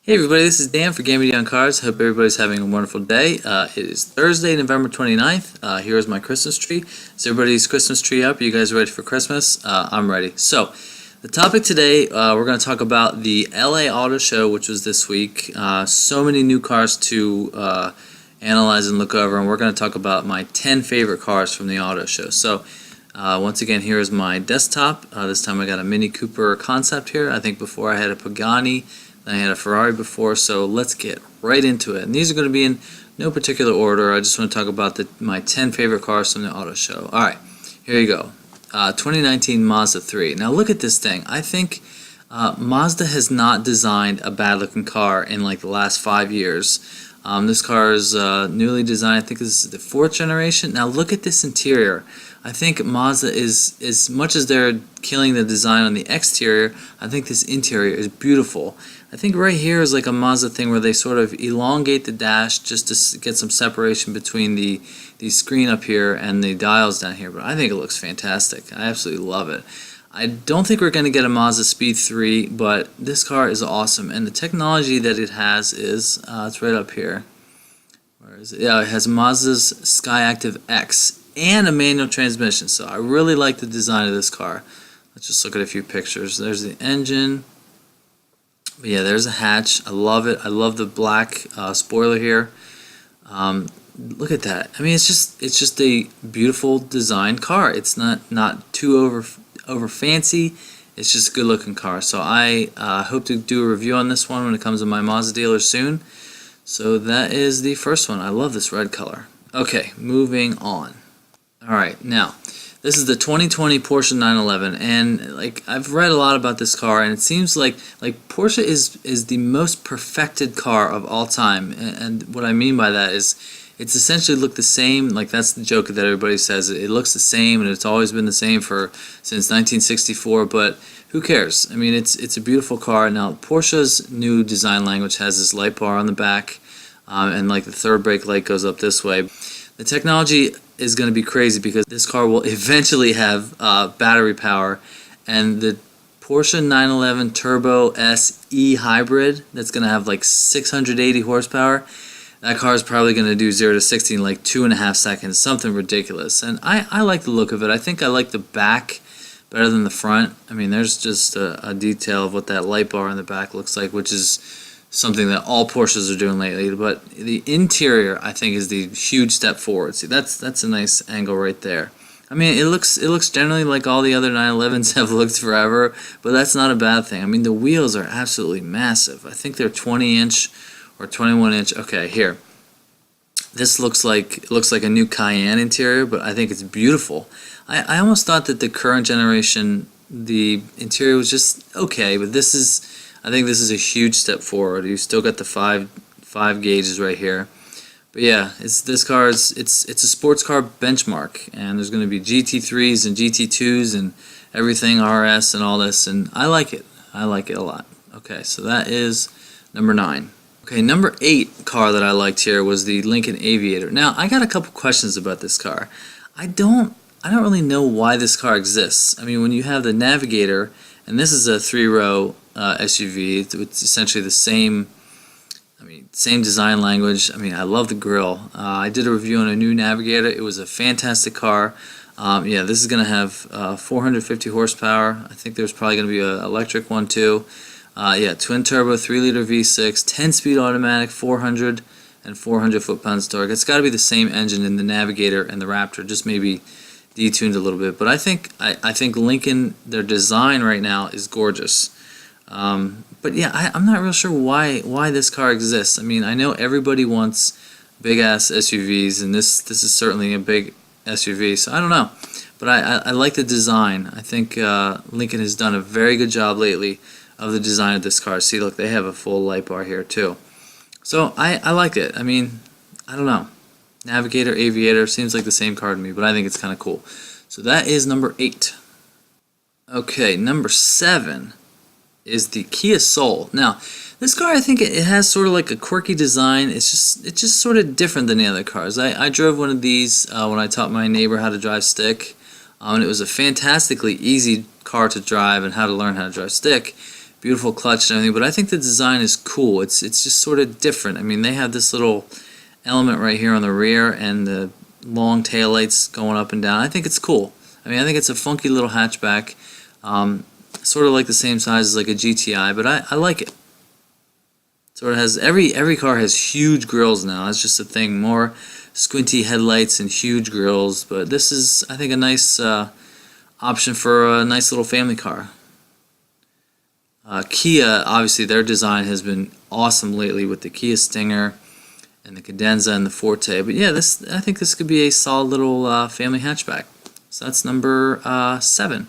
Hey everybody, this is Dan for GemmyD on Cars. Hope everybody's having a wonderful day. It is Thursday, November 29th. Here's my Christmas tree. Is everybody's Christmas tree up? Are you guys ready for Christmas? I'm ready. So, the topic today, we're going to talk about the LA Auto Show, which was this week. So many new cars to analyze and look over, and we're going to talk about my 10 favorite cars from the auto show. So, once again, here is my desktop. This time I got a Mini Cooper concept here. I think before I had a Pagani. I had a Ferrari before, so let's get right into it. And these are going to be in no particular order. I just want to talk about my 10 favorite cars from the auto show. Alright, here you go. 2019 Mazda 3. Now look at this thing. I think Mazda has not designed a bad looking car in like the last 5 years. This car is newly designed. I think this is the 4th generation. Now look at this interior. I think Mazda is, as much as they're killing the design on the exterior, I think this interior is beautiful. I think right here is like a Mazda thing where they sort of elongate the dash just to get some separation between the screen up here and the dials down here, but I think it looks fantastic. I absolutely love it. I don't think we're going to get a Mazda Speed 3, but this car is awesome, and the technology that it has is, it's right up here. Where is it? Yeah, it has Mazda's Skyactiv X and a manual transmission, so I really like the design of this car. Let's just look at a few pictures. There's the engine. But yeah, there's a hatch. I love it. I love the black spoiler here. Look at that. I mean, it's just a beautiful designed car. It's not too over fancy. It's just a good looking car. So I hope to do a review on this one when it comes to my Mazda dealer soon. So that is the first one. I love this red color. Okay, moving on. All right, now this is the 2020 Porsche 911, and like I've read a lot about this car, and it seems like Porsche is the most perfected car of all time. And what I mean by that is it's essentially looked the same. Like that's the joke that everybody says. It looks the same, and it's always been the same since 1964. But who cares? I mean, it's a beautiful car. Now Porsche's new design language has this light bar on the back, and like the third brake light goes up this way. The technology is going to be crazy because this car will eventually have battery power, and the Porsche 911 Turbo S E Hybrid that's going to have like 680 horsepower. That car is probably going to do 0 to 60 in like 2.5 seconds, something ridiculous. And I like the look of it. I think I like the back better than the front. I mean, there's just a detail of what that light bar in the back looks like, which is something that all Porsches are doing lately. But the interior, I think, is the huge step forward. See, that's a nice angle right there. I mean, it looks generally like all the other 911s have looked forever, but that's not a bad thing. I mean, the wheels are absolutely massive. I think they're 20-inch or 21-inch. Okay, here. This looks like a new Cayenne interior, but I think it's beautiful. I almost thought that the current generation, the interior was just okay, but I think this is a huge step forward. You still got the five gauges right here, but yeah, this car it's a sports car benchmark, and there's going to be GT3s and GT2s and everything RS and all this, and I like it. I like it a lot. Okay, so that is number 9. Okay, number 8 car that I liked here was the Lincoln Aviator. Now I got a couple questions about this car. I don't really know why this car exists. I mean, when you have the Navigator, and this is a 3-row SUV. It's essentially the same design language. I mean, I love the grille. I did a review on a new Navigator. It was a fantastic car. Yeah, this is going to have 450 horsepower. I think there's probably going to be an electric one too. Yeah, twin turbo, 3-liter V6, 10-speed automatic, 400 and 400 foot-pounds torque. It's got to be the same engine in the Navigator and the Raptor, just maybe detuned a little bit. But I think Lincoln, their design right now is gorgeous. But yeah, I'm not real sure why this car exists. I mean, I know everybody wants big ass SUVs, and this is certainly a big SUV, so I don't know. But I like the design. I think Lincoln has done a very good job lately of the design of this car. See, look, they have a full light bar here too. So I like it. I mean, I don't know. Navigator, Aviator, seems like the same car to me, but I think it's kind of cool. So that is number 8. Okay, number 7 is the Kia Soul. Now, this car, I think it has sort of like a quirky design. It's just sort of different than the other cars. I drove one of these when I taught my neighbor how to drive stick, and it was a fantastically easy car to drive and how to learn how to drive stick. beautiful clutch and everything, but I think the design is cool. It's just sort of different. I mean, they have this little element right here on the rear and the long tail lights going up and down. I think it's cool. I mean, I think it's a funky little hatchback, sort of like the same size as like a GTI, but I like it. Sort of has every car has huge grills now. That's just a thing. More squinty headlights and huge grills, but this is, I think, a nice option for a nice little family car. Kia, obviously, their design has been awesome lately with the Kia Stinger and the Cadenza and the Forte. But yeah, I think this could be a solid little family hatchback. So that's number 7.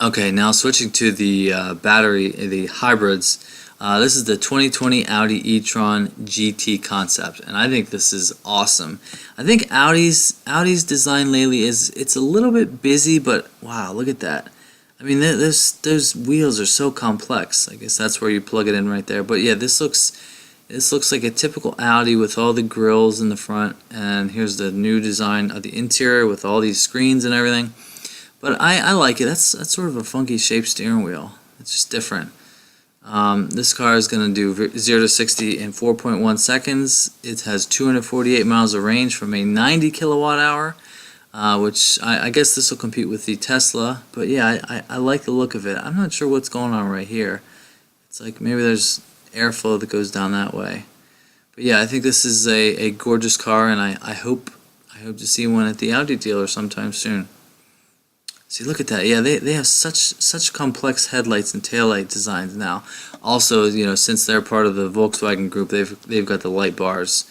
Okay, now switching to the the hybrids. This is the 2020 Audi e-tron GT concept, and I think this is awesome. I think Audi's design lately it's a little bit busy, but wow, look at that. I mean, those wheels are so complex. I guess that's where you plug it in right there. But yeah, this looks like a typical Audi with all the grills in the front, and here's the new design of the interior with all these screens and everything. But I like it. That's sort of a funky shaped steering wheel. It's just different. This car is going to do 0 to 60 in 4.1 seconds. It has 248 miles of range from a 90 kilowatt hour. Which I guess this will compete with the Tesla, but yeah, I like the look of it. I'm not sure what's going on right here. It's like maybe there's airflow that goes down that way. But yeah, I think this is a gorgeous car, and I hope to see one at the Audi dealer sometime soon. See, look at that. Yeah, they have such complex headlights and taillight designs now. Also, you know, since they're part of the Volkswagen group, they've got the light bars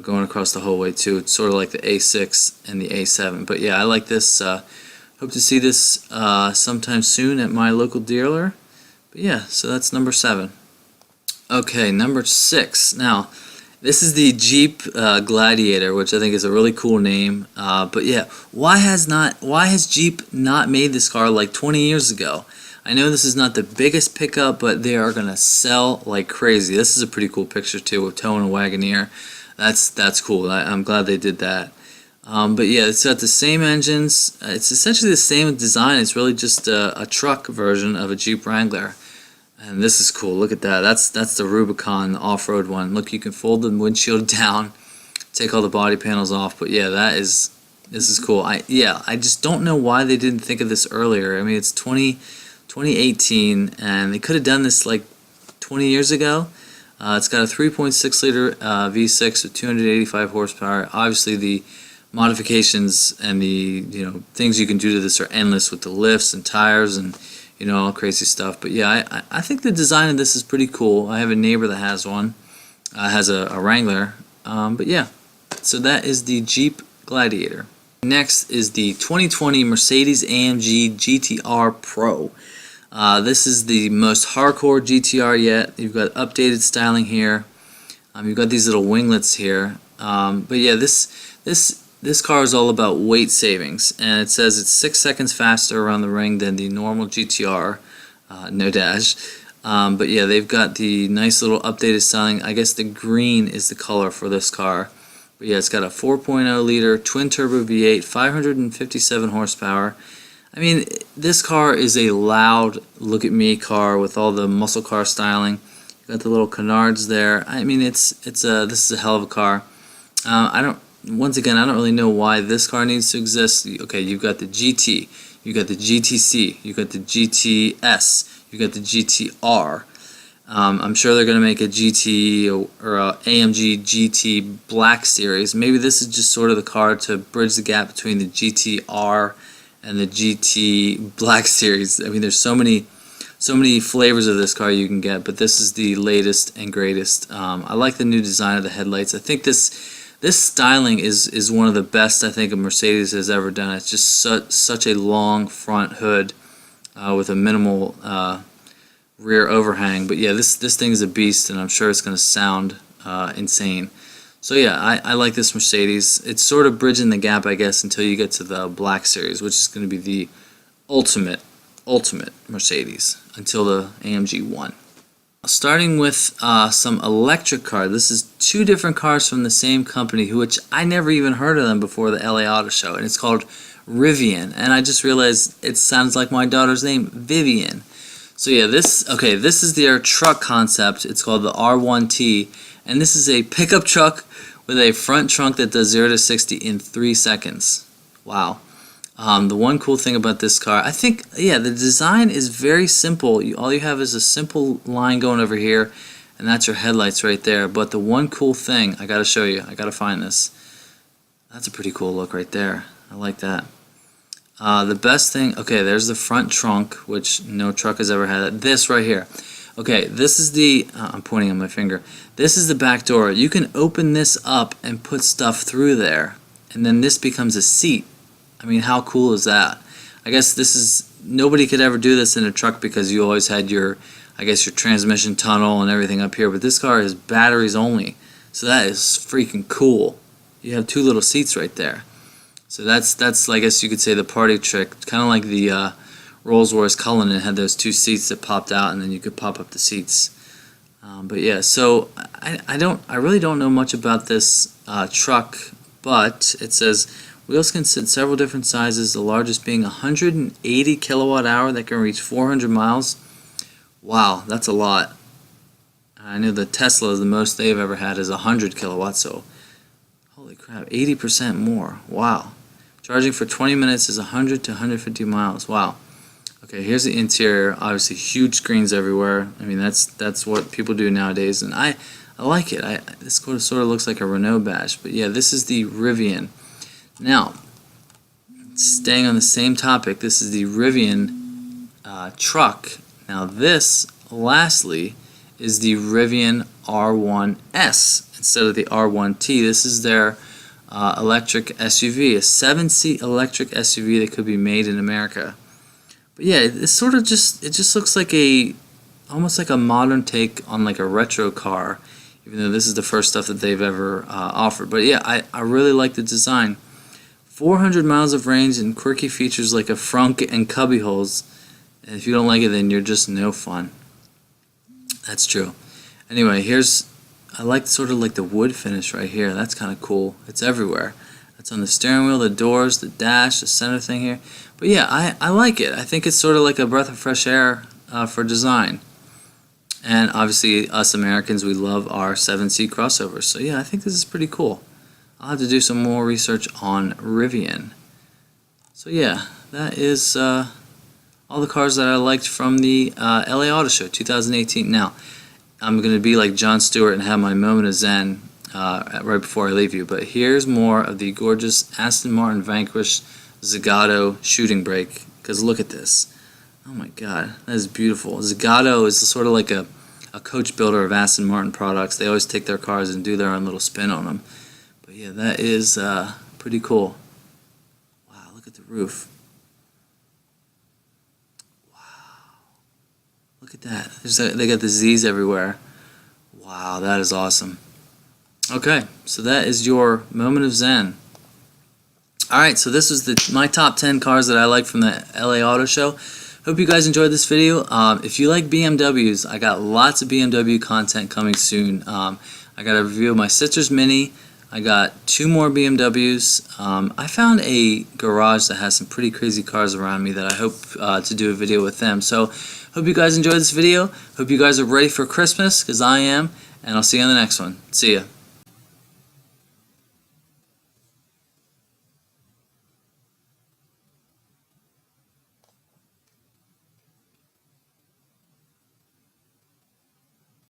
going across the whole way too. It's sort of like the A6 and the A7. But yeah, I like this. Hope to see this sometime soon at my local dealer. But yeah, so that's number 7. Okay, number 6. Now, this is the Jeep Gladiator, which I think is a really cool name. But yeah, why has Jeep not made this car like 20 years ago? I know this is not the biggest pickup, but they are gonna sell like crazy. This is a pretty cool picture too, with towing a Wagoneer. That's cool. I'm glad they did that. But yeah, it's got the same engines. It's essentially the same design. It's really just a truck version of a Jeep Wrangler. And this is cool. Look at that. That's the Rubicon, the off-road one. Look, you can fold the windshield down, take all the body panels off. But yeah, this is cool. I just don't know why they didn't think of this earlier. I mean, it's 2018, and they could have done this like 20 years ago. It's got a 3.6 liter V6 with 285 horsepower. Obviously, the modifications and the things you can do to this are endless with the lifts and tires and all crazy stuff. But yeah, I think the design of this is pretty cool. I have a neighbor that has one, has a Wrangler. But yeah, so that is the Jeep Gladiator. Next is the 2020 Mercedes AMG GTR Pro. This is the most hardcore GTR yet. You've got updated styling here. You've got these little winglets here. But yeah, this car is all about weight savings, and it says it's 6 seconds faster around the ring than the normal GTR, no dash. But yeah, they've got the nice little updated styling. I guess the green is the color for this car. But yeah, it's got a 4.0 liter twin turbo V8, 557 horsepower. I mean, this car is a loud look-at-me car with all the muscle car styling. You got the little canards there. I mean, this is a hell of a car. Once again, I don't really know why this car needs to exist. Okay, you've got the GT, you've got the GTC, you've got the GTS, you've got the GTR. I'm sure they're going to make a GT or a AMG GT Black Series. Maybe this is just sort of the car to bridge the gap between the GTR and the GT Black Series. I mean, there's so many flavors of this car you can get, but this is the latest and greatest. I like the new design of the headlights. I think this styling is one of the best I think a Mercedes has ever done. It's just such a long front hood with a minimal rear overhang. But yeah, this thing is a beast, and I'm sure it's going to sound insane. So yeah, I like this Mercedes. It's sort of bridging the gap, I guess, until you get to the Black Series, which is going to be the ultimate Mercedes until the AMG 1. Starting with some electric cars. This is 2 different cars from the same company, which I never even heard of them before the LA Auto Show, and it's called Rivian. And I just realized it sounds like my daughter's name, Vivian. So yeah, this is their truck concept. It's called the R1 T, and this is a pickup truck with a front trunk that does 0 to 60 in 3 seconds. Wow. The one cool thing about this car, I think, yeah, the design is very simple. All you have is a simple line going over here, and that's your headlights right there. But the one cool thing, I gotta show you, I gotta find this. That's a pretty cool look right there. I like that. The best thing, okay, there's the front trunk, which no truck has ever had. This right here. Okay, this is the, I'm pointing on my finger. This is the back door. You can open this up and put stuff through there, and then this becomes a seat. I mean, how cool is that? I guess this is, nobody could ever do this in a truck because you always had your, I guess, your transmission tunnel and everything up here, but this car is batteries only, so that is freaking cool. You have 2 little seats right there. So that's I guess you could say the party trick, kind of like the Rolls-Royce Cullinan had those 2 seats that popped out, and then you could pop up the seats. But yeah, so I really don't know much about this truck, but it says wheels can sit several different sizes, the largest being 180 kilowatt hour that can reach 400 miles. Wow, that's a lot. I know the Tesla, the most they've ever had is 100 kilowatts, so holy crap, 80% more. Wow. Charging for 20 minutes is 100 to 150 miles. Wow. Okay, here's the interior. Obviously, huge screens everywhere. I mean, that's what people do nowadays, and I like it. This sort of looks like a Renault badge, but yeah, this is the Rivian. Now, staying on the same topic, this is the Rivian truck. Now this, lastly, is the Rivian R1 S instead of the R1 T. This is their electric SUV, a 7-seat electric SUV that could be made in America. But yeah, it's sort of just looks like almost like a modern take on like a retro car, even though this is the first stuff that they've ever offered. But yeah, I really like the design. 400 miles of range and quirky features like a frunk and cubby holes. And if you don't like it, then you're just no fun. That's true. Anyway, I like sort of like the wood finish right here. That's kind of cool. It's everywhere. It's on the steering wheel, the doors, the dash, the center thing here. But yeah, I like it. I think it's sort of like a breath of fresh air for design. And obviously, us Americans, we love our 7-seat crossovers. So yeah, I think this is pretty cool. I'll have to do some more research on Rivian. So yeah, that is all the cars that I liked from the LA Auto Show 2018. Now, I'm going to be like Jon Stewart and have my moment of zen right before I leave you. But here's more of the gorgeous Aston Martin Vanquish Zagato shooting brake. Because look at this. Oh my god, that is beautiful. Zagato is sort of like a coach builder of Aston Martin products. They always take their cars and do their own little spin on them. But yeah, that is pretty cool. Wow, look at the roof. Wow. Look at that. They got the Z's everywhere. Wow, that is awesome. Okay, so that is your moment of zen. Alright, so this was my top 10 cars that I like from the LA Auto Show. Hope you guys enjoyed this video. If you like BMWs, I got lots of BMW content coming soon. I got a review of my sister's Mini. I got 2 more BMWs. I found a garage that has some pretty crazy cars around me that I hope to do a video with them. So, hope you guys enjoyed this video. Hope you guys are ready for Christmas, because I am. And I'll see you on the next one. See ya.